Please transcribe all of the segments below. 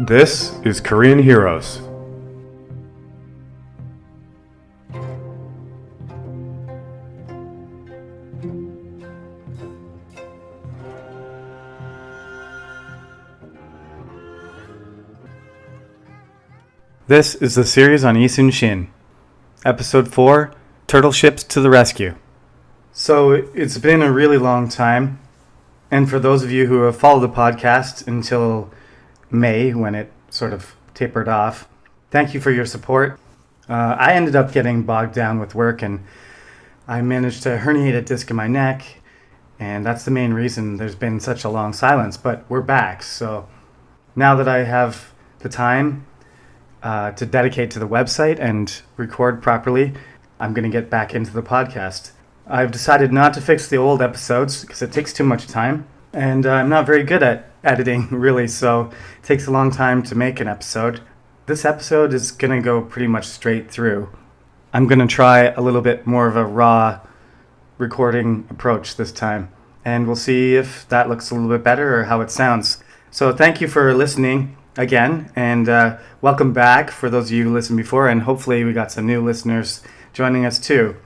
This is Korean Heroes. This is the series on Isun Shin. Episode 4, Turtle Ships to the Rescue. So it's been a really long time, and for those of you who have followed the podcast until May, when it sort of tapered off, thank you for your support. I ended up getting bogged down with work, and I managed to herniate a disc in my neck, and that's the main reason there's been such a long silence, but we're back. So now that I have the time to dedicate to the website and record properly, I'm going to get back into the podcast. I've decided not to fix the old episodes because it takes too much time, and I'm not very good at editing, really, so it takes a long time to make an episode. This episode is going to go pretty much straight through. I'm going to try a little bit more of a raw recording approach this time, and we'll see if that looks a little bit better or how it sounds. So thank you for listening again, and welcome back for those of you who listened before, and hopefully we got some new listeners joining us too.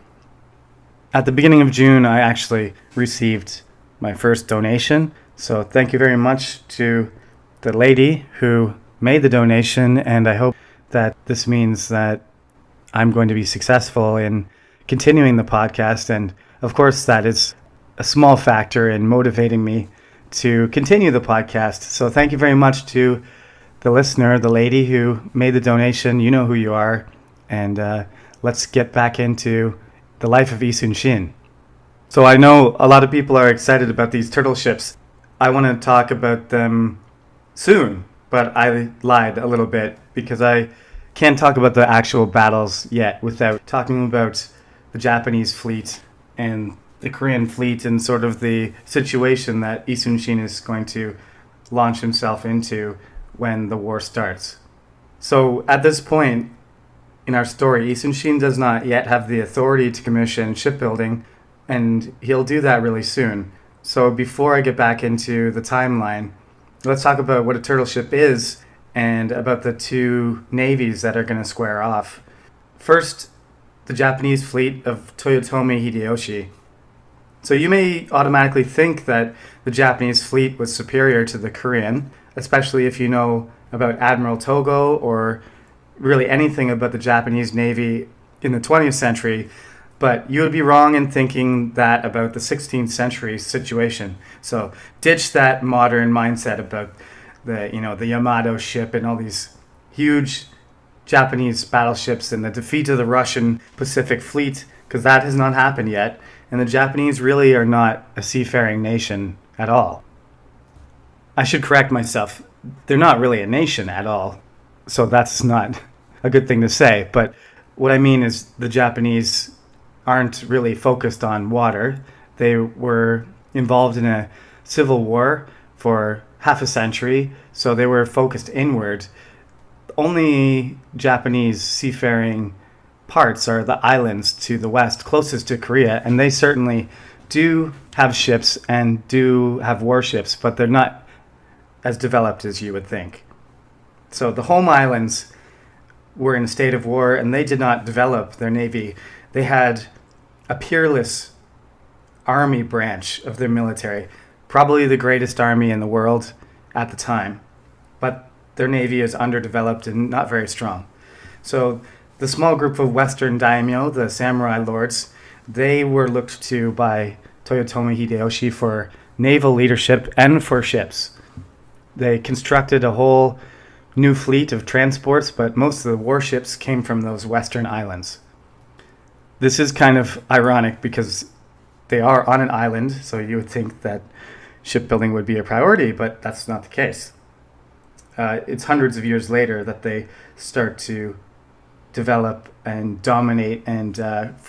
At the beginning of June, I actually received my first donation, so thank you very much to the lady who made the donation, and I hope that this means that I'm going to be successful in continuing the podcast, and of course that is a small factor in motivating me to continue the podcast. So thank you very much to the listener, the lady who made the donation. You know who you are, and let's get back into the life of Isun Shin. So I know a lot of people are excited about these turtle ships. I want to talk about them soon, but I lied a little bit because I can't talk about the actual battles yet without talking about the Japanese fleet and the Korean fleet and sort of the situation that Isun Shin is going to launch himself into when the war starts. So at this point in our story, Isun Shin does not yet have the authority to commission shipbuilding, and he'll do that really soon. So before I get back into the timeline, let's talk about what a turtle ship is and about the two navies that are going to square off. First, the Japanese fleet of Toyotomi Hideyoshi. So you may automatically think that the Japanese fleet was superior to the Korean, especially if you know about Admiral Togo or really anything about the Japanese Navy in the 20th century, but you would be wrong in thinking that about the 16th century situation. So ditch that modern mindset about the Yamato ship and all these huge Japanese battleships and the defeat of the Russian Pacific Fleet, because that has not happened yet, and the Japanese really are not a seafaring nation at all. I should correct myself. They're not really a nation at all, so that's not a good thing to say. But what I mean is the Japanese aren't really focused on water. They were involved in a civil war for half a century, so they were focused inward. Only Japanese seafaring parts are the islands to the west, closest to Korea, and they certainly do have ships and do have warships, but they're not as developed as you would think. So the home islands were in a state of war, and they did not develop their navy. They had a peerless army branch of their military, probably the greatest army in the world at the time, but their navy is underdeveloped and not very strong. So the small group of Western daimyo, the samurai lords, they were looked to by Toyotomi Hideyoshi for naval leadership and for ships. They constructed a whole new fleet of transports, but most of the warships came from those western islands. This is kind of ironic because they are on an island, so you would think that shipbuilding would be a priority, but that's not the case. It's hundreds of years later that they start to develop and dominate and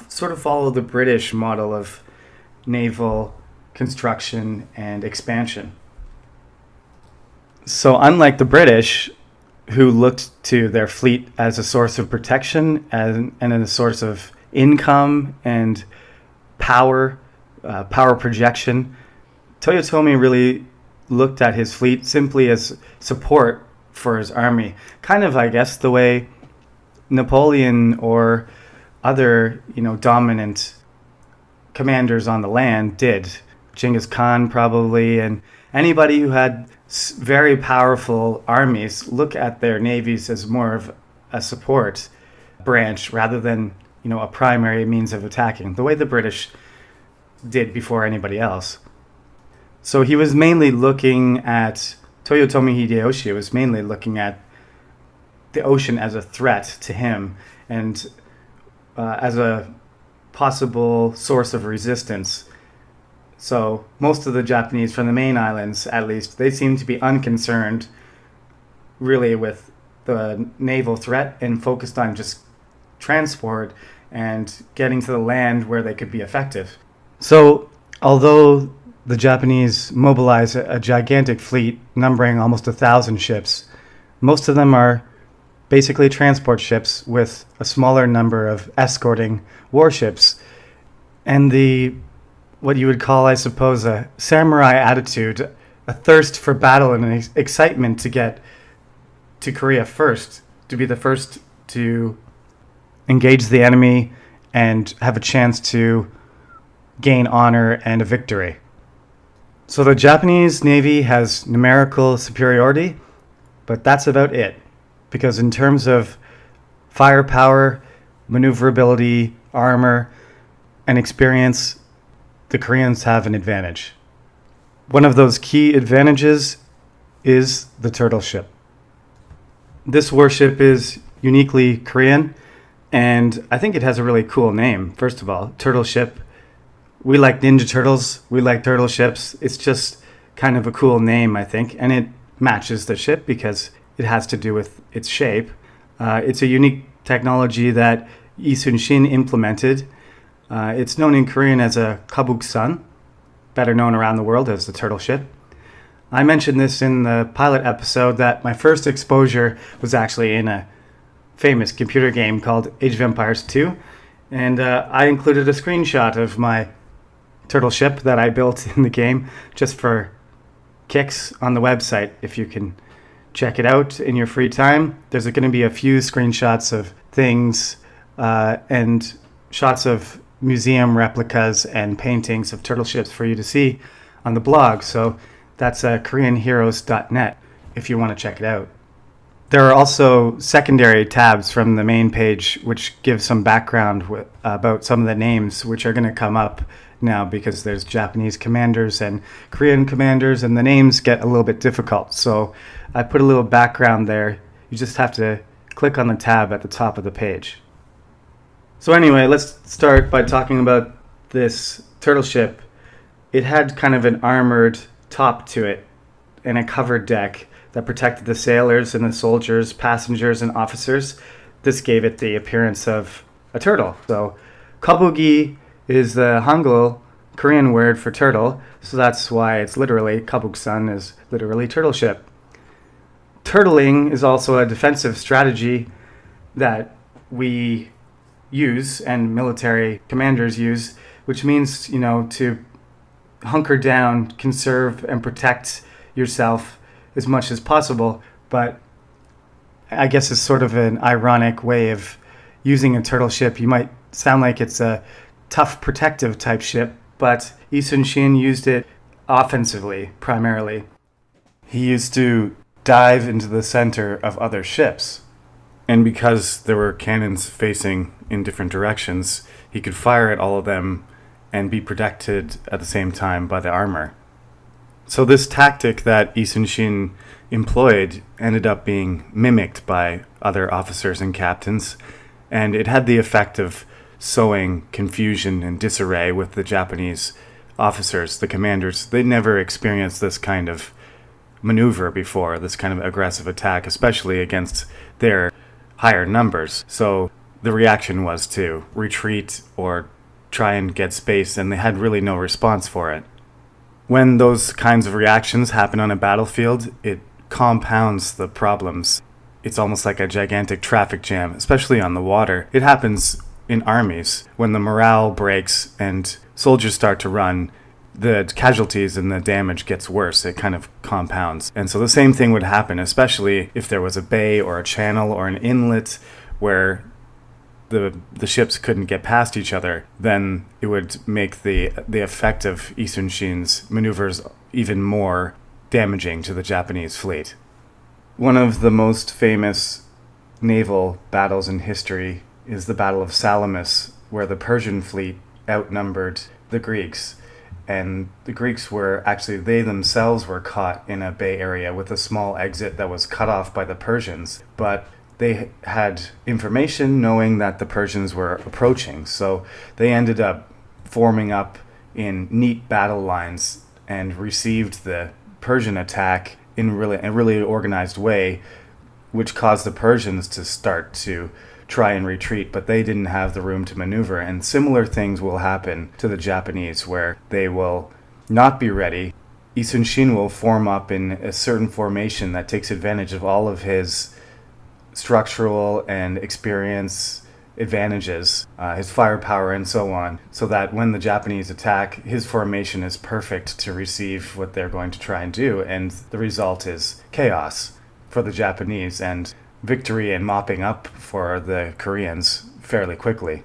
sort of follow the British model of naval construction and expansion. So unlike the British, who looked to their fleet as a source of protection and a source of income and power projection, Toyotomi really looked at his fleet simply as support for his army. Kind of, I guess, the way Napoleon or other, dominant commanders on the land did. Genghis Khan probably, and anybody who had very powerful armies look at their navies as more of a support branch rather than, a primary means of attacking, the way the British did before anybody else. So he was mainly looking at, Toyotomi Hideyoshi was mainly looking at the ocean as a threat to him and as a possible source of resistance. So most of the Japanese from the main islands, at least, they seem to be unconcerned really with the naval threat and focused on just transport and getting to the land where they could be effective. So although the Japanese mobilize a gigantic fleet numbering almost 1,000 ships, most of them are basically transport ships with a smaller number of escorting warships. And what you would call, I suppose, a samurai attitude, a thirst for battle and an excitement to get to Korea first, to be the first to engage the enemy and have a chance to gain honor and a victory. So the Japanese Navy has numerical superiority, but that's about it. Because in terms of firepower, maneuverability, armor, and experience, the Koreans have an advantage. One of those key advantages is the turtle ship. This warship is uniquely Korean, and I think it has a really cool name. First of all, turtle ship. We like Ninja Turtles. We like turtle ships. It's just kind of a cool name, I think, and it matches the ship because it has to do with its shape. It's a unique technology that Lee Sun-shin implemented. It's known in Korean as a kabuksan, better known around the world as the turtle ship. I mentioned this in the pilot episode that my first exposure was actually in a famous computer game called Age of Empires 2, and I included a screenshot of my turtle ship that I built in the game just for kicks on the website. If you can check it out in your free time, there's going to be a few screenshots of things and shots of museum replicas and paintings of turtle ships for you to see on the blog. So that's koreanheroes.net if you want to check it out. There are also secondary tabs from the main page which give some background about some of the names which are going to come up now because there's Japanese commanders and Korean commanders and the names get a little bit difficult. So I put a little background there. You just have to click on the tab at the top of the page. So anyway, let's start by talking about this turtle ship. It had kind of an armored top to it and a covered deck that protected the sailors and the soldiers, passengers, and officers. This gave it the appearance of a turtle. So kabugi is the Hangul Korean word for turtle, so that's why it's literally, kabuksan is literally turtle ship. Turtling is also a defensive strategy that we use and military commanders use, which means, to hunker down, conserve, and protect yourself as much as possible. But I guess it's sort of an ironic way of using a turtle ship. You might sound like it's a tough protective type ship, but Lee Sun-shin used it offensively primarily. He used to dive into the center of other ships, and because there were cannons facing in different directions, he could fire at all of them and be protected at the same time by the armor. So this tactic that Lee Sun-shin employed ended up being mimicked by other officers and captains, and it had the effect of sowing confusion and disarray with the Japanese officers, the commanders. They never experienced this kind of maneuver before, this kind of aggressive attack, especially against their higher numbers. So the reaction was to retreat or try and get space, and they had really no response for it. When those kinds of reactions happen on a battlefield, it compounds the problems. It's almost like a gigantic traffic jam, especially on the water. It happens in armies. When the morale breaks and soldiers start to run, the casualties and the damage gets worse. It kind of compounds. And so the same thing would happen, especially if there was a bay or a channel or an inlet where the ships couldn't get past each other. Then it would make the effect of Isun Shin's maneuvers even more damaging to the Japanese fleet. One of the most famous naval battles in history is the Battle of Salamis, where the Persian fleet outnumbered the Greeks. And the Greeks they themselves were caught in a bay area with a small exit that was cut off by the Persians. But they had information knowing that the Persians were approaching. So they ended up forming up in neat battle lines and received the Persian attack in a really organized way, which caused the Persians to start to try and retreat, but they didn't have the room to maneuver. And similar things will happen to the Japanese, where they will not be ready. Isun Shin will form up in a certain formation that takes advantage of all of his structural and experience advantages, his firepower and so on, so that when the Japanese attack, his formation is perfect to receive what they're going to try and do, and the result is chaos for the Japanese and victory and mopping up for the Koreans fairly quickly.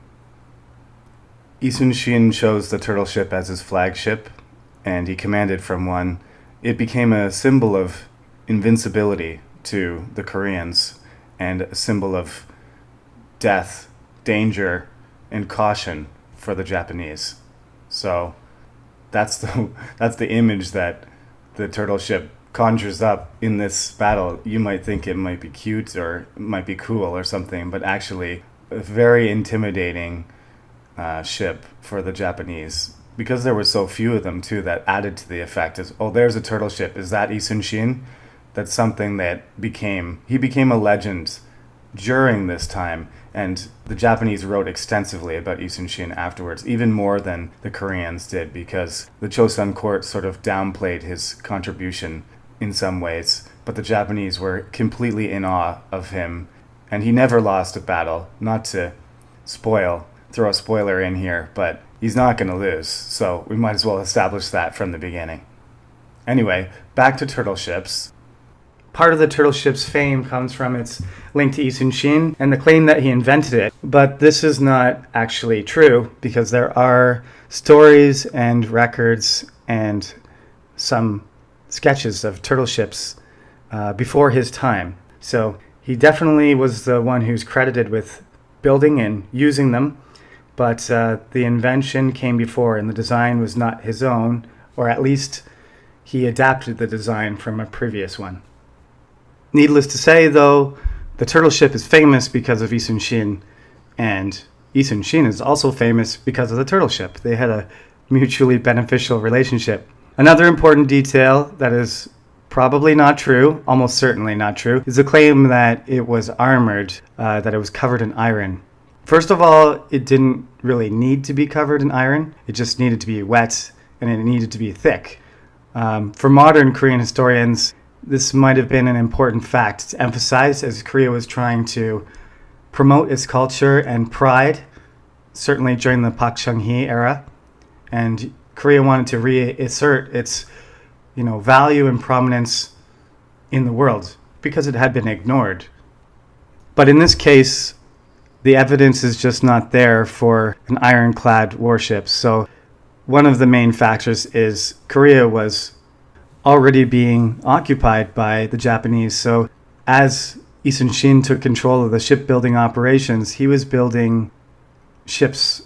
Isun Shin chose the turtle ship as his flagship, and he commanded from one. It became a symbol of invincibility to the Koreans, and a symbol of death, danger, and caution for the Japanese. So that's the image that the turtle ship conjures up in this battle. You might think it might be cute or it might be cool or something, but actually a very intimidating ship for the Japanese, because there were so few of them too. That added to the effect. Is, oh, there's a turtle ship. Is that Isun Shin? That's something that he became a legend during this time, and the Japanese wrote extensively about Isun Shin afterwards, even more than the Koreans did, because the Chosun court sort of downplayed his contribution in some ways, but the Japanese were completely in awe of him, and he never lost a battle. Not to throw a spoiler in here, but he's not going to lose, so we might as well establish that from the beginning. Anyway, back to turtle ships. Part of the turtle ship's fame comes from its link to Isun Shin and the claim that he invented it. But this is not actually true, because there are stories and records and some sketches of turtle ships before his time. So he definitely was the one who's credited with building and using them, but the invention came before, and the design was not his own, or at least he adapted the design from a previous one. Needless to say, though, the turtle ship is famous because of Isun Shin, and Isun Shin is also famous because of the turtle ship. They had a mutually beneficial relationship. Another important detail that is probably not true, almost certainly not true, is the claim that it was armored, that it was covered in iron. First of all, it didn't really need to be covered in iron. It just needed to be wet, and it needed to be thick. For modern Korean historians, this might have been an important fact to emphasize, as Korea was trying to promote its culture and pride, certainly during the Park Chung-hee era. And Korea wanted to reassert its, value and prominence in the world, because it had been ignored. But in this case, the evidence is just not there for an ironclad warship. So one of the main factors is Korea was already being occupied by the Japanese. So as Isun Shin took control of the shipbuilding operations, he was building ships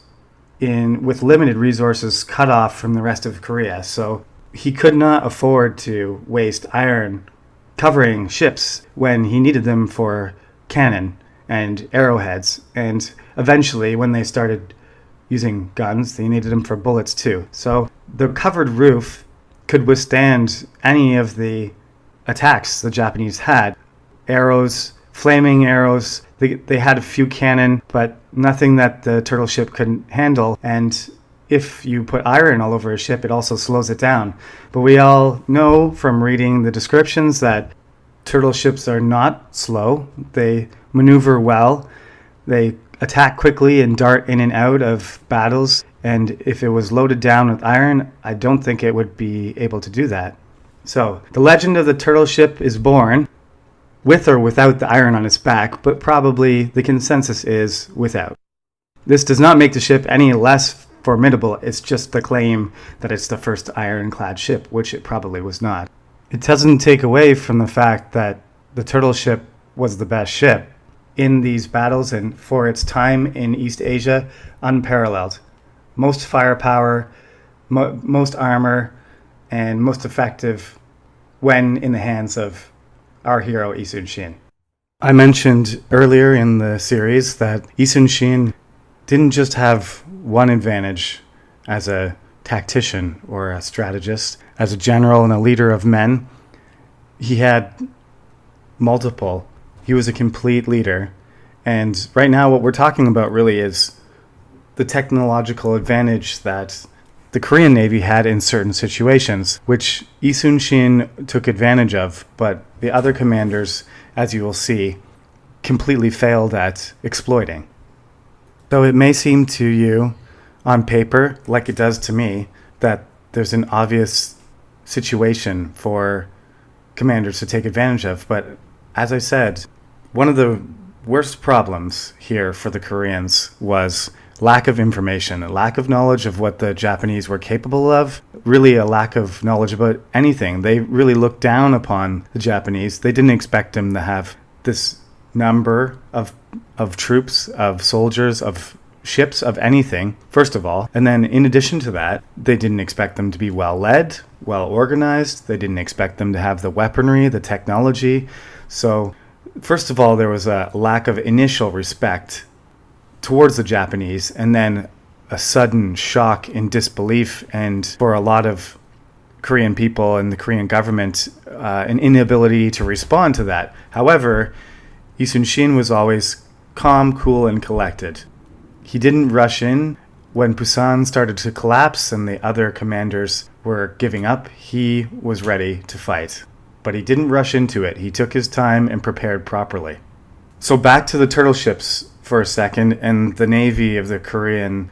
with limited resources cut off from the rest of Korea. So he could not afford to waste iron covering ships when he needed them for cannon and arrowheads. And eventually, when they started using guns, they needed them for bullets too. So the covered roof could withstand any of the attacks the Japanese had. Arrows, flaming arrows, they had a few cannon, but nothing that the turtle ship couldn't handle. And if you put iron all over a ship, it also slows it down. But we all know from reading the descriptions that turtle ships are not slow. They maneuver well. They attack quickly and dart in and out of battles. And if it was loaded down with iron, I don't think it would be able to do that. So the legend of the turtle ship is born, with or without the iron on its back, but probably the consensus is without. This does not make the ship any less formidable. It's just the claim that it's the first ironclad ship, which it probably was not. It doesn't take away from the fact that the turtle ship was the best ship in these battles, and for its time in East Asia, unparalleled. Most firepower, most armor, and most effective when in the hands of our hero Yi Sun-shin. I mentioned earlier in the series that Yi Sun-shin didn't just have one advantage as a tactician or a strategist, as a general and a leader of men. He had multiple. He was a complete leader. And right now what we're talking about really is the technological advantage that the Korean Navy had in certain situations, which Yi Sun-shin took advantage of, but the other commanders, as you will see, completely failed at exploiting. Though it may seem to you, on paper, like it does to me, that there's an obvious situation for commanders to take advantage of, but as I said, one of the worst problems here for the Koreans was lack of information, a lack of knowledge of what the Japanese were capable of, really a lack of knowledge about anything. They really looked down upon the Japanese. They didn't expect them to have this number of troops, of soldiers, of ships, of anything, first of all. And then in addition to that, they didn't expect them to be well led, well organized. They didn't expect them to have the weaponry, the technology. So first of all, there was a lack of initial respect towards the Japanese, and then a sudden shock and disbelief, and for a lot of Korean people and the Korean government, an inability to respond to that. However, Yi Sun-shin was always calm, cool, and collected. He didn't rush in when Busan started to collapse and the other commanders were giving up. He was ready to fight, but he didn't rush into it. He took his time and prepared properly. So back to the turtle ships for a second and the navy of the Korean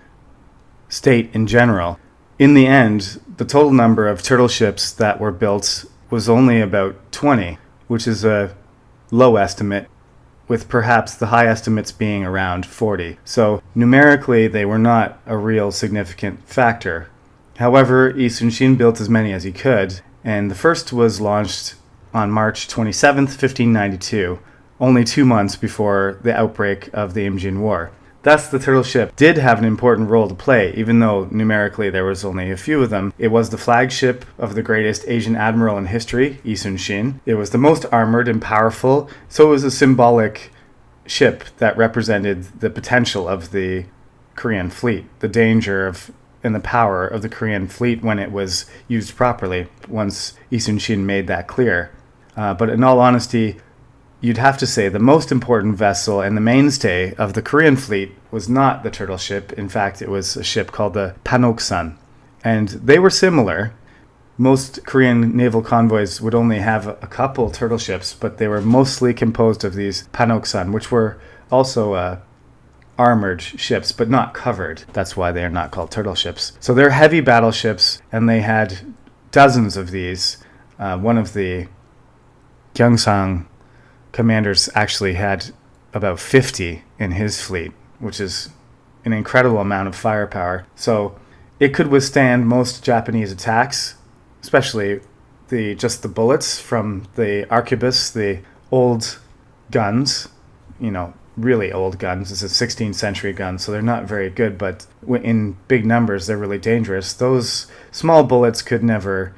state in general. In the end, the total number of turtle ships that were built was only about 20, which is a low estimate, with perhaps the high estimates being around 40. So numerically, they were not a real significant factor. However, Yi Sun-shin built as many as he could, and the first was launched on March 27th, 1592, only 2 months before the outbreak of the Imjin War. Thus, the turtle ship did have an important role to play, even though numerically there was only a few of them. It was the flagship of the greatest Asian admiral in history, Yi Sun-shin. It was the most armored and powerful, so it was a symbolic ship that represented the potential of the Korean fleet, the danger of and the power of the Korean fleet when it was used properly, once Yi Sun-shin made that clear. But in all honesty, you'd have to say the most important vessel and the mainstay of the Korean fleet was not the turtle ship. In fact, it was a ship called the Panoksan. And they were similar. Most Korean naval convoys would only have a couple turtle ships, but they were mostly composed of these Panoksan, which were also armored ships, but not covered. That's why they are not called turtle ships. So they're heavy battleships, and they had dozens of these. One of the Gyeongsang commanders actually had about 50 in his fleet, which is an incredible amount of firepower. So it could withstand most Japanese attacks, especially just the bullets from the arquebus, the old guns, really old guns. It's a 16th century gun, so they're not very good, but in big numbers, they're really dangerous. Those small bullets could never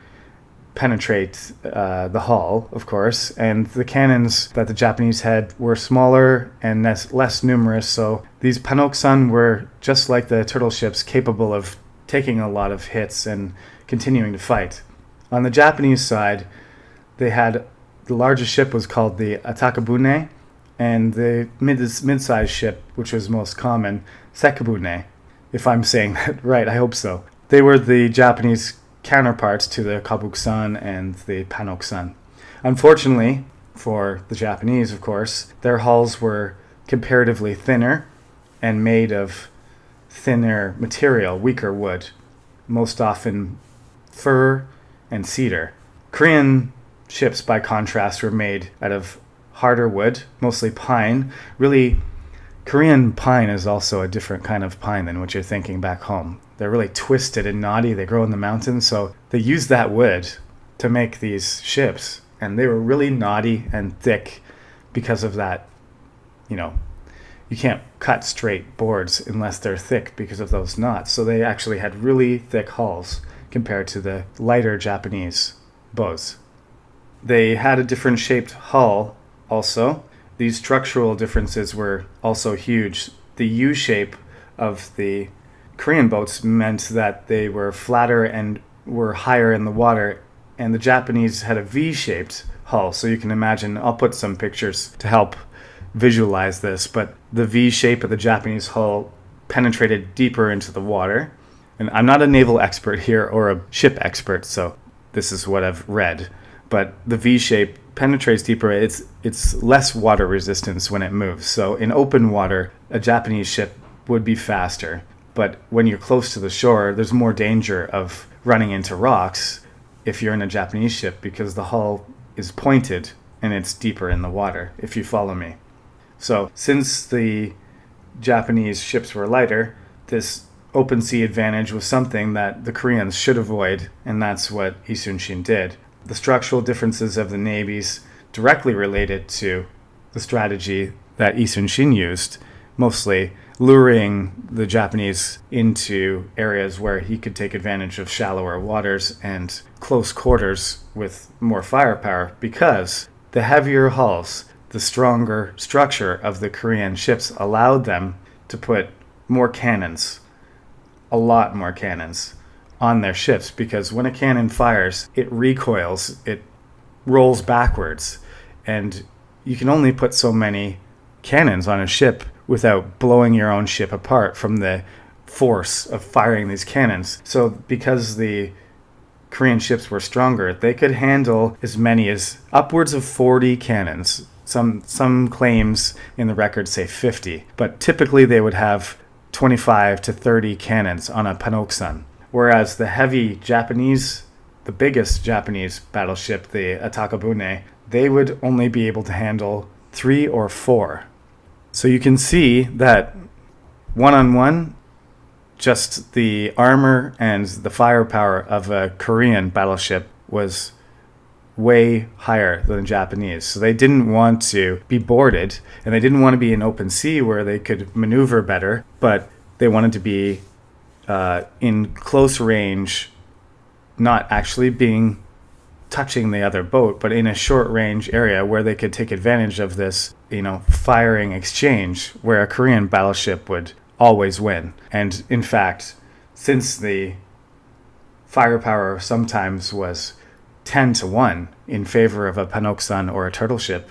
penetrate the hull, of course, and the cannons that the Japanese had were smaller and less numerous, so these Panoksan were, just like the turtle ships, capable of taking a lot of hits and continuing to fight. On the Japanese side, they had the largest ship was called the Atakabune, and the mid-sized ship, which was most common, Sekibune, if I'm saying that right, I hope so. They were the Japanese counterparts to the Kabuksan and the Panoksan. Unfortunately, for the Japanese, of course, their hulls were comparatively thinner, and made of thinner material, weaker wood, most often fir and cedar. Korean ships, by contrast, were made out of harder wood, mostly pine. Really, Korean pine is also a different kind of pine than what you're thinking back home. They're really twisted and knotty. They grow in the mountains, so they use that wood to make these ships. And they were really knotty and thick because of that. You can't cut straight boards unless they're thick because of those knots. So they actually had really thick hulls compared to the lighter Japanese bows. They had a different shaped hull also. These structural differences were also huge. The U shape of the Korean boats meant that they were flatter and were higher in the water, and the Japanese had a V-shaped hull. So you can imagine, I'll put some pictures to help visualize this, but the V shape of the Japanese hull penetrated deeper into the water. And I'm not a naval expert here or a ship expert, so this is what I've read. But the V shape penetrates deeper. It's less water resistance when it moves. So in open water, a Japanese ship would be faster. But when you're close to the shore, there's more danger of running into rocks if you're in a Japanese ship, because the hull is pointed and it's deeper in the water, if you follow me. So since the Japanese ships were lighter, this open sea advantage was something that the Koreans should avoid, and that's what Lee Sun-shin did. The structural differences of the navies directly related to the strategy that Lee Sun-shin used, mostly luring the Japanese into areas where he could take advantage of shallower waters and close quarters with more firepower, because the heavier hulls, the stronger structure of the Korean ships allowed them to put more cannons, a lot more cannons, on their ships, because when a cannon fires, it recoils, it rolls backwards, and you can only put so many cannons on a ship without blowing your own ship apart from the force of firing these cannons. So because the Korean ships were stronger, they could handle as many as upwards of 40 cannons. Some claims in the record say 50, but typically they would have 25 to 30 cannons on a panoksan. Whereas the heavy Japanese, the biggest Japanese battleship, the Atakabune, they would only be able to handle 3 or 4. So you can see that one-on-one, just the armor and the firepower of a Korean battleship was way higher than the Japanese. So they didn't want to be boarded, and they didn't want to be in open sea where they could maneuver better, but they wanted to be in close range, not actually touching the other boat, but in a short range area where they could take advantage of this, firing exchange, where a Korean battleship would always win. And in fact, since the firepower sometimes was 10 to 1 in favor of a panoksan or a turtle ship,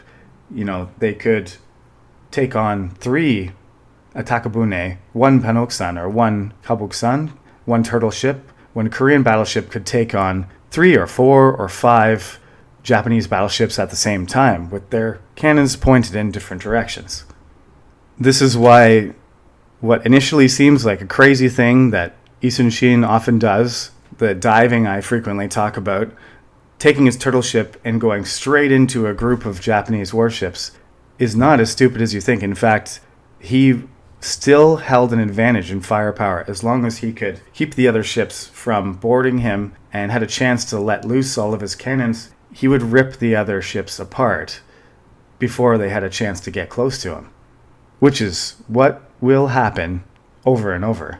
they could take on 3 Atakabune, 1 panoksan or 1 kabuksan, 1 turtle ship, when a Korean battleship could take on 3 or 4 or 5 Japanese battleships at the same time, with their cannons pointed in different directions. This is why what initially seems like a crazy thing that Lee Sun-shin often does, the diving I frequently talk about, taking his turtle ship and going straight into a group of Japanese warships, is not as stupid as you think. In fact, he still held an advantage in firepower as long as he could keep the other ships from boarding him and had a chance to let loose all of his cannons. He would rip the other ships apart before they had a chance to get close to him, which is what will happen over and over.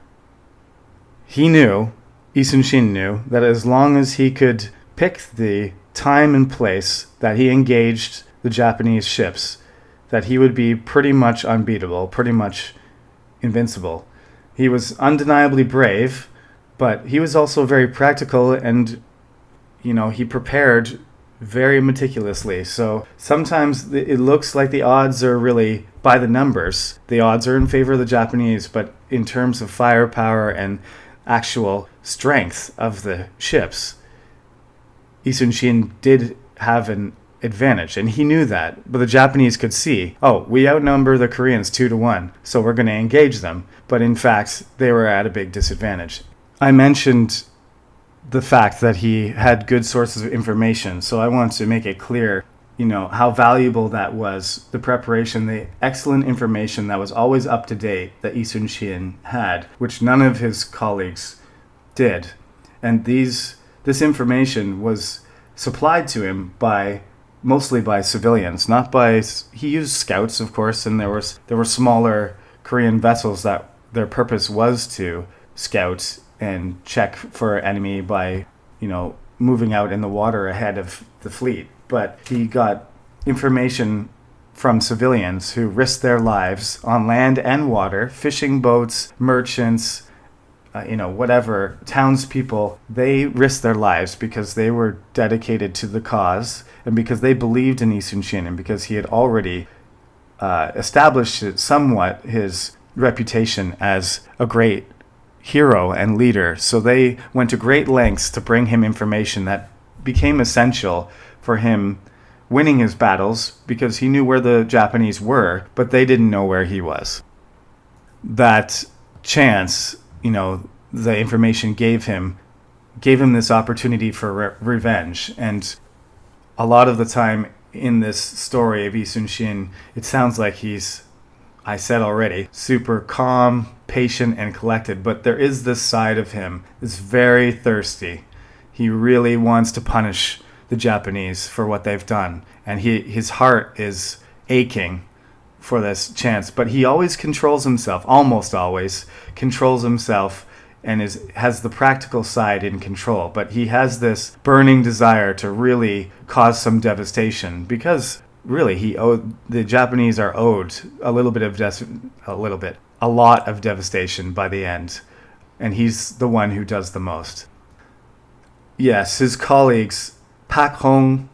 He knew, Lee Sun-shin knew, that as long as he could pick the time and place that he engaged the Japanese ships, that he would be pretty much unbeatable, pretty much invincible. He was undeniably brave, but he was also very practical, and he prepared very meticulously. So sometimes it looks like the odds are really by the numbers. The odds are in favor of the Japanese, but in terms of firepower and actual strength of the ships, Lee Sun-shin did have an advantage, and he knew that. But the Japanese could see, oh, we outnumber the Koreans 2-1, so we're going to engage them. But in fact, they were at a big disadvantage. I mentioned the fact that he had good sources of information, so I want to make it clear, how valuable that was, the preparation, the excellent information that was always up to date that Yi Sun-shin had, which none of his colleagues did. And this information was supplied to him mostly by civilians, he used scouts, of course, and there were smaller Korean vessels that their purpose was to scout and check for enemy by, moving out in the water ahead of the fleet. But he got information from civilians who risked their lives on land and water, fishing boats, merchants, whatever, townspeople. They risked their lives because they were dedicated to the cause and because they believed in Yi Sun-shin and because he had already established somewhat his reputation as a great hero and leader. So they went to great lengths to bring him information that became essential for him winning his battles, because he knew where the Japanese were, but they didn't know where he was. That chance, the information gave him this opportunity for revenge. And a lot of the time in this story of Yi Sun-shin, it sounds like he's, I said already, super calm, patient, and collected. But there is this side of him that's very thirsty. He really wants to punish the Japanese for what they've done. And his heart is aching for this chance. But he always controls himself, almost always controls himself, and has the practical side in control. But he has this burning desire to really cause some devastation, because really the Japanese are owed a lot of devastation by the end, and he's the one who does the most. Yes, his colleagues Pak Hong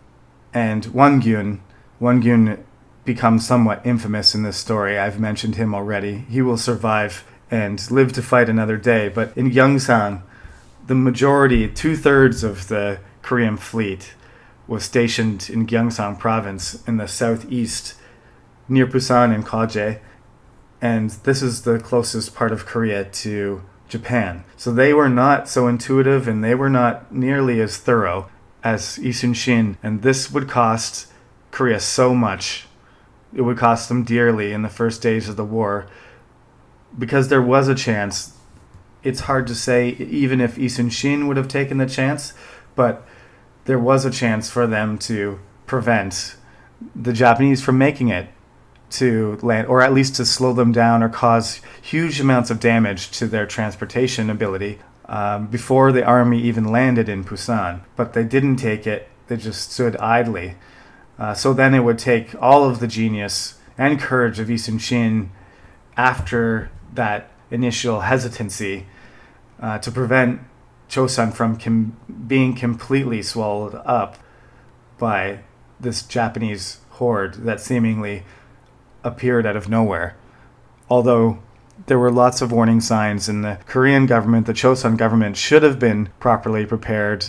and Won-gyun becomes somewhat infamous in this story. I've mentioned him already. He will survive and live to fight another day. But in Gyeongsang, the majority, 2/3 of the Korean fleet was stationed in Gyeongsang province in the southeast, near Busan and Gwaje. And this is the closest part of Korea to Japan. So they were not so intuitive, and they were not nearly as thorough as Yi Sun-shin. And this would cost Korea so much. It would cost them dearly in the first days of the war, because there was a chance. It's hard to say even if Yi Sun-shin would have taken the chance, but there was a chance for them to prevent the Japanese from making it to land, or at least to slow them down or cause huge amounts of damage to their transportation ability before the army even landed in Busan. But they didn't take it. They just stood idly. So then it would take all of the genius and courage of Yi Sun-shin after that initial hesitancy to prevent Chosun from being completely swallowed up by this Japanese horde that seemingly appeared out of nowhere. Although there were lots of warning signs, and the Korean government, the Chosun government, should have been properly prepared.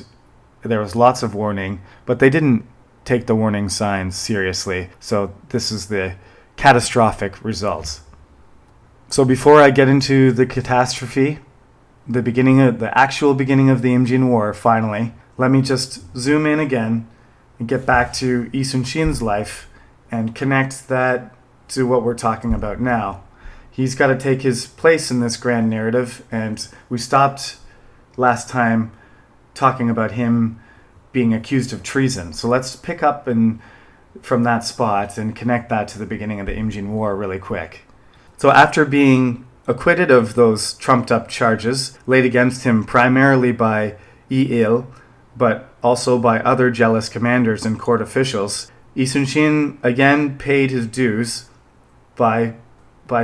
There was lots of warning, but they didn't take the warning signs seriously. So this is the catastrophic results. So before I get into the catastrophe, the actual beginning of the Imjin War, finally, let me just zoom in again and get back to Yi Sun-shin's life and connect that to what we're talking about now. He's got to take his place in this grand narrative, and we stopped last time talking about him being accused of treason. So let's pick up from that spot and connect that to the beginning of the Imjin War really quick. So after being acquitted of those trumped-up charges laid against him primarily by Yi-il, but also by other jealous commanders and court officials, Yi Sun-shin again paid his dues by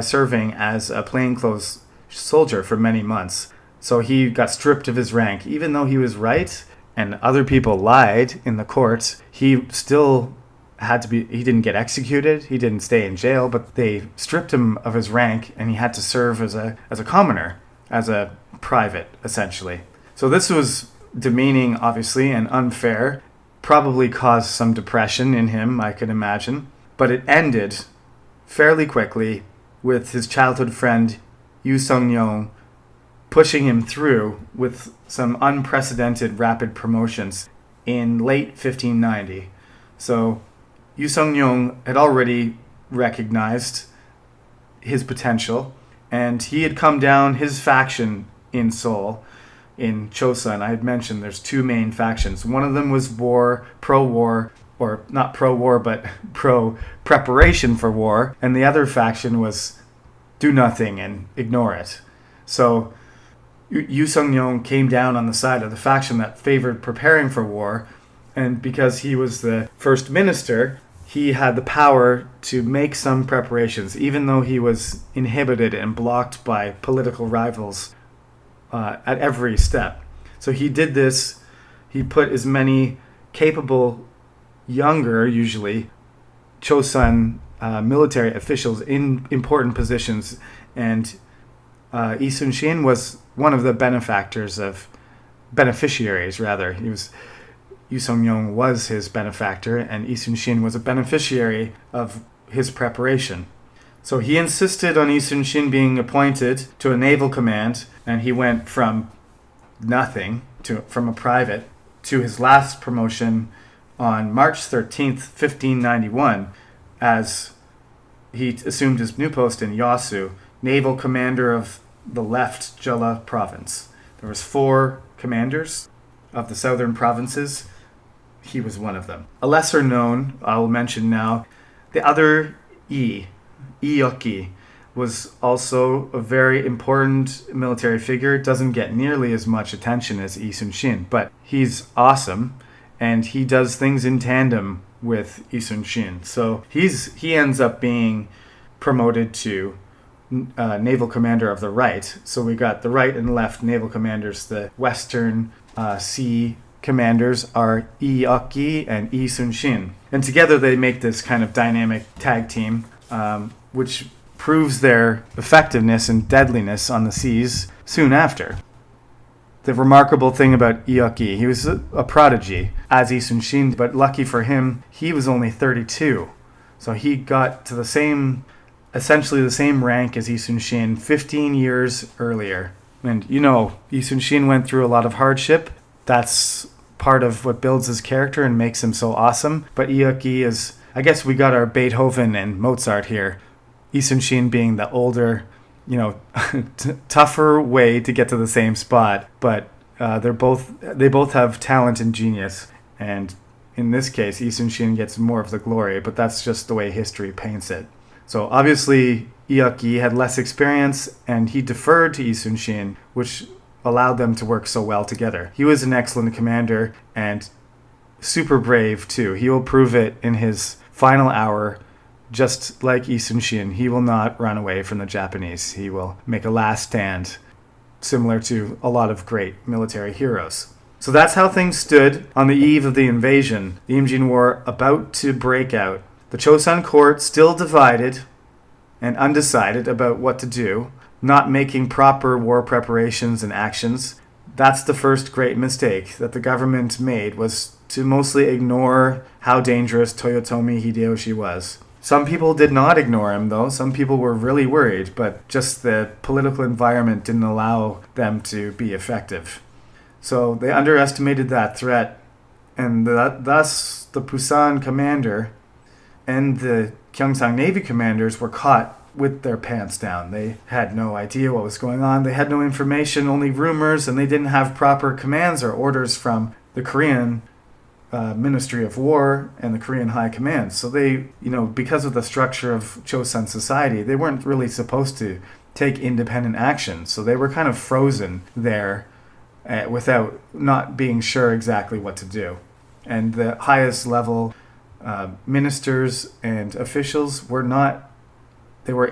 serving as a plainclothes soldier for many months. So he got stripped of his rank. Even though he was right and other people lied in the courts, he still he didn't get executed, he didn't stay in jail, but they stripped him of his rank, and he had to serve as a commoner, as a private, essentially. So this was demeaning, obviously, and unfair, probably caused some depression in him, I could imagine. But it ended fairly quickly with his childhood friend Yu Sung-yong pushing him through with some unprecedented rapid promotions in late 1590. So Yu Sung-yong had already recognized his potential, and he had come down his faction in Seoul, in Chosun. I had mentioned there's two main factions. One of them was pro-war, or not pro-war, but pro-preparation for war, and the other faction was do nothing and ignore it. So Yu Sung-yong came down on the side of the faction that favored preparing for war, and because he was the first minister, he had the power to make some preparations, even though he was inhibited and blocked by political rivals at every step. So he did this. He put as many capable, younger, usually, Chosun military officials in important positions, and Lee Sun-shin was one of the beneficiaries. Yu Sung-yong was his benefactor, and Lee Sun-shin was a beneficiary of his preparation. So he insisted on Lee Sun-shin being appointed to a naval command, and he went from nothing, from a private, to his last promotion on March 13th, 1591, as he assumed his new post in Yasu, naval commander of the left Jeolla province. There was 4 commanders of the southern provinces. He was one of them. A lesser known, I'll mention now, the other Ieoki, was also a very important military figure. Doesn't get nearly as much attention as Lee Sun-shin, but he's awesome, and he does things in tandem with Lee Sun-shin. So he ends up being promoted to naval commander of the right. So we got the right and left naval commanders. The western sea commanders are Ieoki and Lee Sun-shin. And together they make this kind of dynamic tag team, which proves their effectiveness and deadliness on the seas soon after. The remarkable thing about Ieoki, he was a prodigy, as Lee Sun-shin, but lucky for him, he was only 32. So he got to essentially the same rank as Lee Sun-shin 15 years earlier. And Lee Sun-shin went through a lot of hardship. That's part of what builds his character and makes him so awesome. But Ieoki is, I guess we got our Beethoven and Mozart here. Lee Sun-shin being the older, tougher way to get to the same spot, but they both have talent and genius, and in this case, Lee Sun-shin gets more of the glory, but that's just the way history paints it. So obviously, Ieoki had less experience, and he deferred to Lee Sun-shin, which allowed them to work so well together. He was an excellent commander and super brave too. He will prove it in his final hour. Just like Lee Sun-shin, he will not run away from the Japanese. He will make a last stand, similar to a lot of great military heroes. So that's how things stood on the eve of the invasion, the Imjin War about to break out. The Chosun court still divided and undecided about what to do, not making proper war preparations and actions. That's the first great mistake that the government made, was to mostly ignore how dangerous Toyotomi Hideyoshi was. Some people did not ignore him, though. Some people were really worried, but just the political environment didn't allow them to be effective. So they underestimated that threat, and thus the Pusan commander and the Gyeongsang Navy commanders were caught with their pants down. They had no idea what was going on. They had no information, only rumors, and they didn't have proper commands or orders from the Korean Ministry of War and the Korean High Command. So they, because of the structure of Chosun society, they weren't really supposed to take independent action. So they were kind of frozen there without not being sure exactly what to do. And the highest level ministers and officials were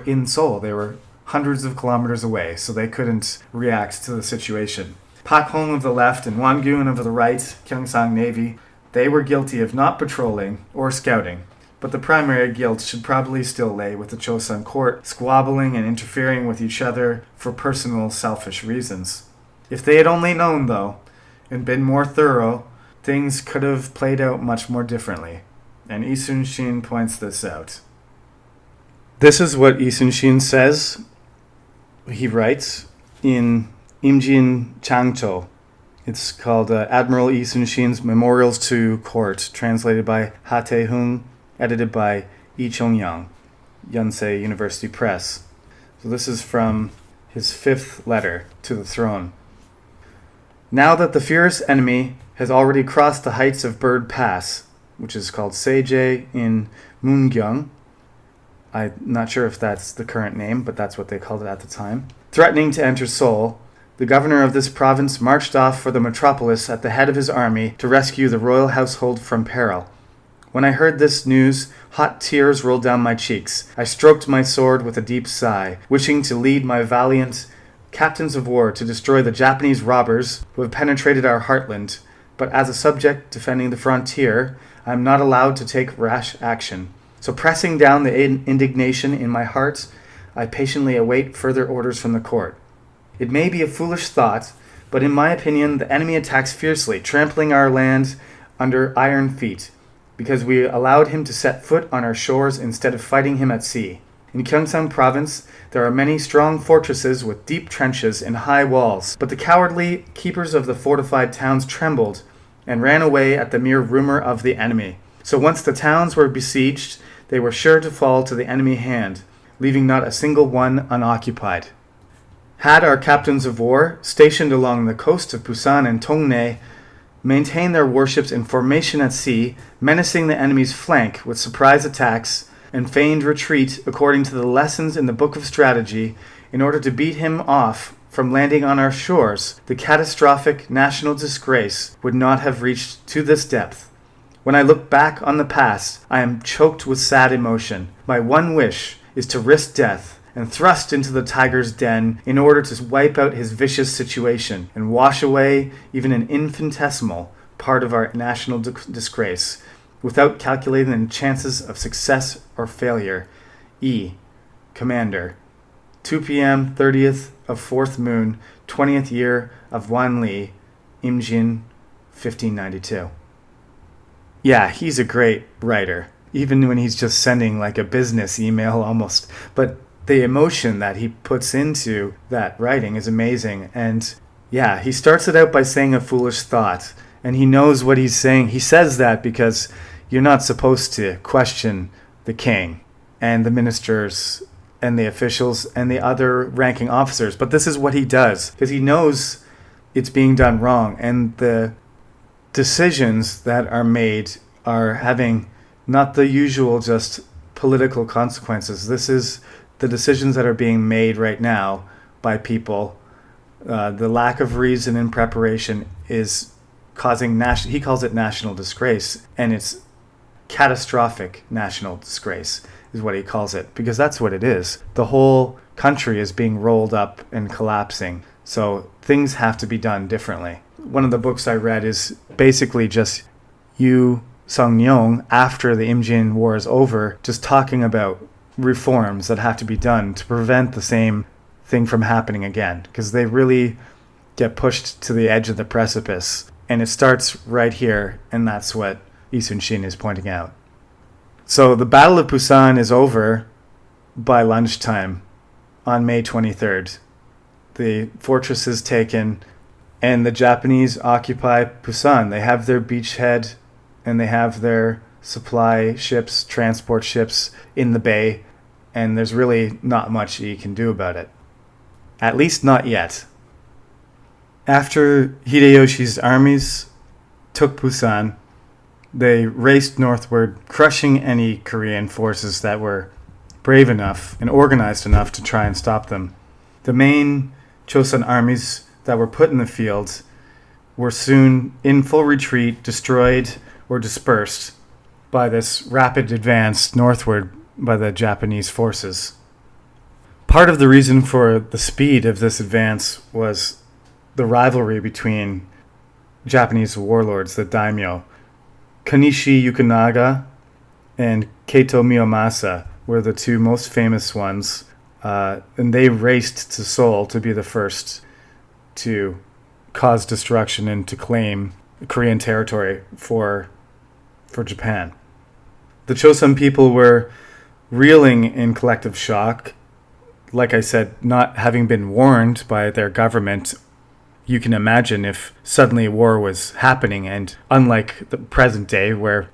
in Seoul. They were hundreds of kilometers away, so they couldn't react to the situation. Pak Hong of the left and Won-gyun of the right, Gyeongsang Navy, they were guilty of not patrolling or scouting, but the primary guilt should probably still lay with the Chosun court, squabbling and interfering with each other for personal selfish reasons. If they had only known, though, and been more thorough, things could have played out much more differently, and Lee Sun-shin points this out. This is what Lee Sun-shin says. He writes in Imjin Changcho. It's called Admiral Lee Sun-shin's Memorials to Court, translated by Ha Tae-hung, edited by Lee Chong-yang, Yonsei University Press. So this is from his 5th letter to the throne. Now that the fierce enemy has already crossed the heights of Bird Pass, which is called Seje in Mungyang, I'm not sure if that's the current name, but that's what they called it at the time, threatening to enter Seoul, the governor of this province marched off for the metropolis at the head of his army to rescue the royal household from peril. When I heard this news, hot tears rolled down my cheeks. I stroked my sword with a deep sigh, wishing to lead my valiant captains of war to destroy the Japanese robbers who have penetrated our heartland. But as a subject defending the frontier, I am not allowed to take rash action. So pressing down the indignation in my heart, I patiently await further orders from the court. It may be a foolish thought, but in my opinion, the enemy attacks fiercely, trampling our land under iron feet, because we allowed him to set foot on our shores instead of fighting him at sea. In Gyeongsang province, there are many strong fortresses with deep trenches and high walls, but the cowardly keepers of the fortified towns trembled and ran away at the mere rumor of the enemy. So once the towns were besieged, they were sure to fall to the enemy hand, leaving not a single one unoccupied. Had our captains of war, stationed along the coast of Busan and Tongnam, maintained their warships in formation at sea, menacing the enemy's flank with surprise attacks and feigned retreat according to the lessons in the Book of Strategy, in order to beat him off from landing on our shores, the catastrophic national disgrace would not have reached to this depth. When I look back on the past, I am choked with sad emotion. My one wish is to risk death and thrust into the tiger's den in order to wipe out his vicious situation and wash away even an infinitesimal part of our national disgrace, without calculating the chances of success or failure. E. Commander. 2 p.m., 30th of 4th moon, 20th year of Wan Li, Imjin, 1592. Yeah, he's a great writer, even when he's just sending like a business email almost. But the emotion that he puts into that writing is amazing. And yeah, he starts it out by saying a foolish thought, and he knows what he's saying. He says that because you're not supposed to question the king and the ministers and the officials and the other ranking officers. But this is what he does, because he knows it's being done wrong, and the decisions that are made are having not the usual just political consequences. This is the decisions that are being made right now by people. The lack of reason and preparation is causing he calls it national disgrace, and it's catastrophic national disgrace is what he calls it, because that's what it is. The whole country is being rolled up and collapsing, so things have to be done differently. One of the books I read is basically just Yu Sung-yong, after the Imjin War is over, just talking about reforms that have to be done to prevent the same thing from happening again, because they really get pushed to the edge of the precipice, and it starts right here, and that's what Lee Sun-shin is pointing out. So the Battle of Busan is over by lunchtime on May 23rd. The fortress is taken, and the Japanese occupy Busan. They have their beachhead, and they have their supply ships, transport ships in the bay, and there's really not much you can do about it. At least not yet. After Hideyoshi's armies took Busan, they raced northward, crushing any Korean forces that were brave enough and organized enough to try and stop them. The main Chosun armies that were put in the field were soon in full retreat, destroyed or dispersed by this rapid advance northward by the Japanese forces. Part of the reason for the speed of this advance was the rivalry between Japanese warlords, the daimyo. Kanishi Yukunaga and Keito Miyomasa were the two most famous ones, and they raced to Seoul to be the first to cause destruction and to claim Korean territory for Japan. The Chosun people were reeling in collective shock. Like I said, not having been warned by their government. You can imagine if suddenly war was happening, and unlike the present day where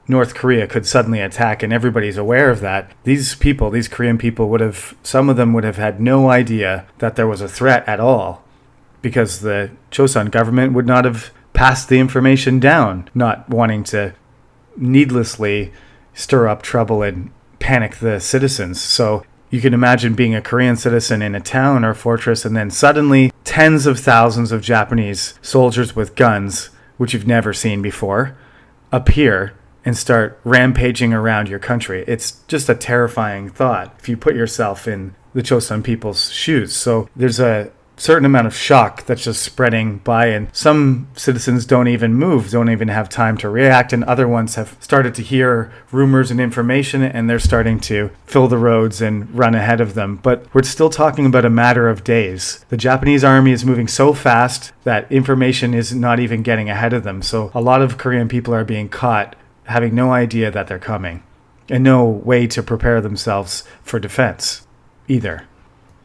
North Korea could suddenly attack and everybody's aware of that, these Korean people some of them would have had no idea that there was a threat at all, because the Chosun government would not have passed the information down, not wanting to needlessly stir up trouble and panic the citizens. So you can imagine being a Korean citizen in a town or fortress, and then suddenly tens of thousands of Japanese soldiers with guns, which you've never seen before, appear and start rampaging around your country. It's just a terrifying thought if you put yourself in the Chosun people's shoes. So there's a certain amount of shock that's just spreading by, and some citizens don't even have time to react, and other ones have started to hear rumors and information, and they're starting to fill the roads and run ahead of them. But we're still talking about a matter of days. The Japanese army is moving so fast that information is not even getting ahead of them. So a lot of Korean people are being caught having no idea that they're coming, and no way to prepare themselves for defense either.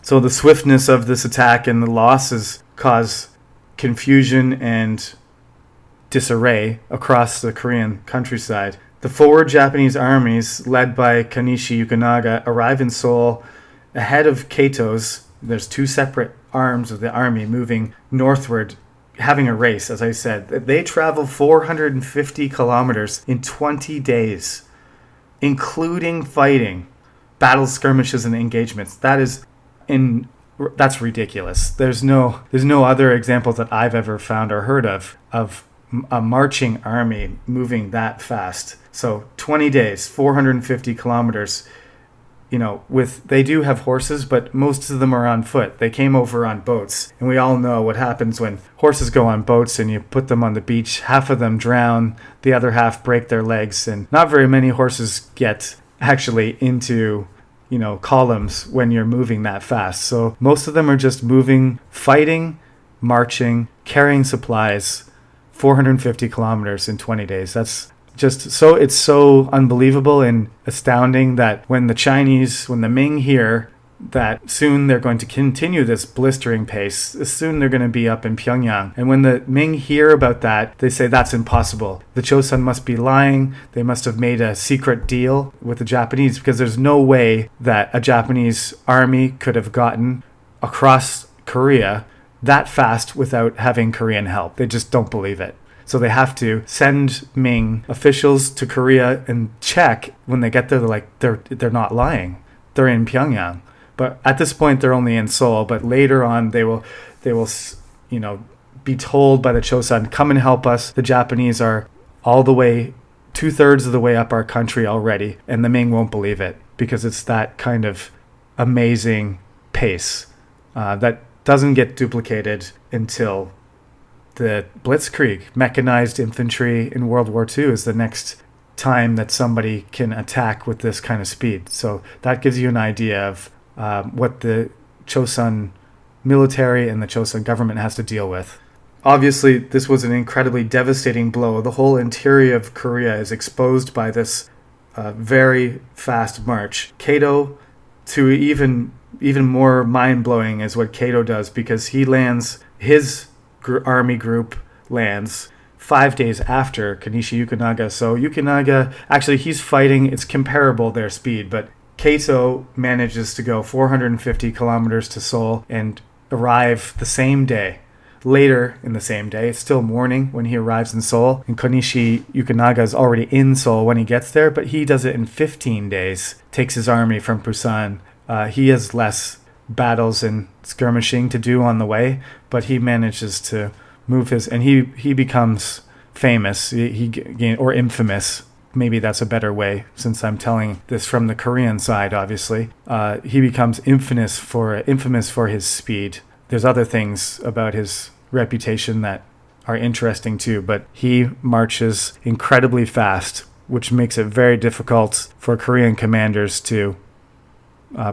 So the swiftness of this attack and the losses cause confusion and disarray across the Korean countryside. The forward Japanese armies, led by Kanishi Yukonaga, arrive in Seoul ahead of Kato's. There's two separate arms of the army moving northward, having a race, as I said. They travel 450 kilometers in 20 days, including fighting, battles, skirmishes, and engagements. That's ridiculous. There's no other examples that I've ever found or heard of a marching army moving that fast. So 20 days, 450 kilometers. They do have horses, but most of them are on foot. They came over on boats, and we all know what happens when horses go on boats and you put them on the beach. Half of them drown, the other half break their legs, and not very many horses get actually into columns when you're moving that fast. So most of them are just moving, fighting, marching, carrying supplies, 450 kilometers in 20 days. That's just it's so unbelievable and astounding that when the Ming hear that soon they're going to continue this blistering pace, soon they're going to be up in Pyongyang. And when the Ming hear about that, they say that's impossible. The Chosun must be lying. They must have made a secret deal with the Japanese, because there's no way that a Japanese army could have gotten across Korea that fast without having Korean help. They just don't believe it. So they have to send Ming officials to Korea and check. When they get there, they're like, they're not lying. They're in Pyongyang. But at this point, they're only in Seoul. But later on, they will, be told by the Chosun, come and help us. The Japanese are all the way, 2/3 of the way up our country already. And the Ming won't believe it, because it's that kind of amazing pace that doesn't get duplicated until the Blitzkrieg. Mechanized infantry in World War II is the next time that somebody can attack with this kind of speed. So that gives you an idea of what the Chosun military and the Chosun government has to deal with. Obviously, this was an incredibly devastating blow. The whole interior of Korea is exposed by this very fast march. Kato, to even more mind-blowing is what Kato does, because his army group lands 5 days after Kanishi Yukonaga. So Yukonaga, actually he's fighting, it's comparable their speed, but Kato manages to go 450 kilometers to Seoul and arrive the same day. Later in the same day, it's still morning when he arrives in Seoul, and Kanishi Yukonaga is already in Seoul when he gets there, but he does it in 15 days, takes his army from Busan. He has less battles and skirmishing to do on the way, but he manages to move and he becomes famous, or infamous. Maybe that's a better way, since I'm telling this from the Korean side, obviously. He becomes infamous for his speed. There's other things about his reputation that are interesting too, but he marches incredibly fast, which makes it very difficult for Korean commanders to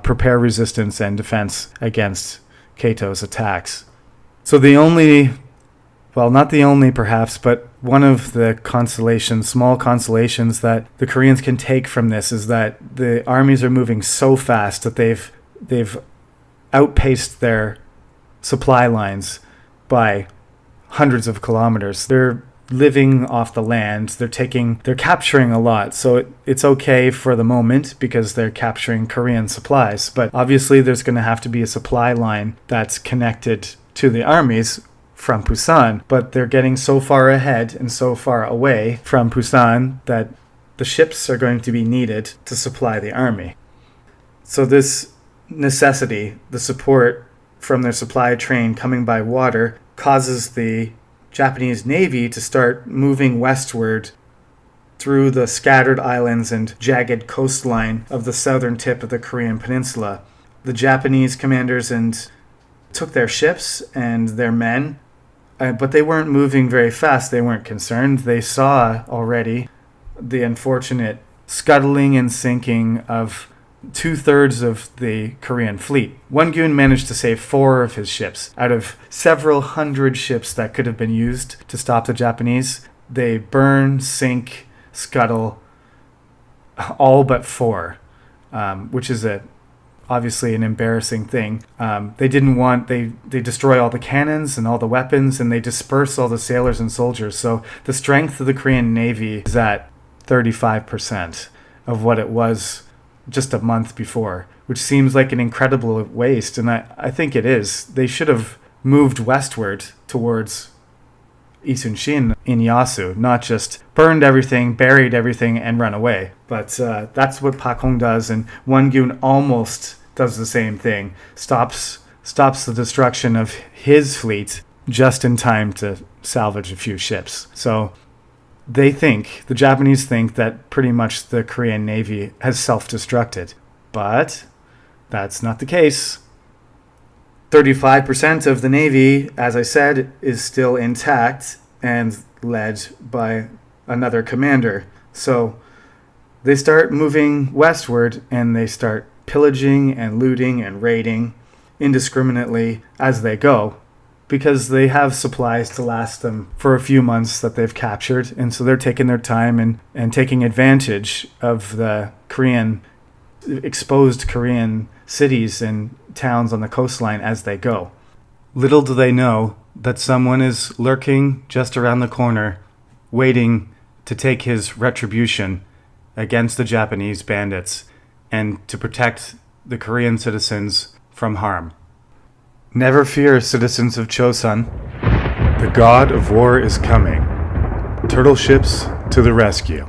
prepare resistance and defense against Kato's attacks. So the only Well, not the only perhaps, but one of the consolations, small consolations that the Koreans can take from this is that the armies are moving so fast that they've outpaced their supply lines by hundreds of kilometers. They're living off the land. They're capturing a lot. So it's okay for the moment because they're capturing Korean supplies. But obviously there's going to have to be a supply line that's connected to the armies from Busan. But they're getting so far ahead and so far away from Busan that the ships are going to be needed to supply the army. So this necessity, the support from their supply train coming by water, causes the Japanese Navy to start moving westward through the scattered islands and jagged coastline of the southern tip of the Korean peninsula. The Japanese commanders took their ships and their men, but they weren't moving very fast. They weren't concerned. They saw already the unfortunate scuttling and sinking of 2/3 of the Korean fleet. Won-gun managed to save 4 of his ships. Out of several hundred ships that could have been used to stop the Japanese, they burn, sink, scuttle all but 4, which is obviously an embarrassing thing. They destroy all the cannons and all the weapons, and they disperse all the sailors and soldiers. So the strength of the Korean Navy is at 35% of what it was just a month before, which seems like an incredible waste, and I think it is. They should have moved westward towards Isunshin in Yasu, not just burned everything, buried everything, and run away. But that's what Pak Hong does, and Won-gun almost does the same thing. Stops the destruction of his fleet just in time to salvage a few ships. So the Japanese think that pretty much the Korean Navy has self-destructed. But that's not the case. 35% of the Navy, as I said, is still intact and led by another commander. So they start moving westward and they start pillaging and looting and raiding indiscriminately as they go, because they have supplies to last them for a few months that they've captured. And so they're taking their time and taking advantage of the exposed Korean cities and towns on the coastline as they go. Little do they know that someone is lurking just around the corner, waiting to take his retribution against the Japanese bandits and to protect the Korean citizens from harm. Never fear, citizens of Chosun. The god of war is coming. Turtle ships to the rescue.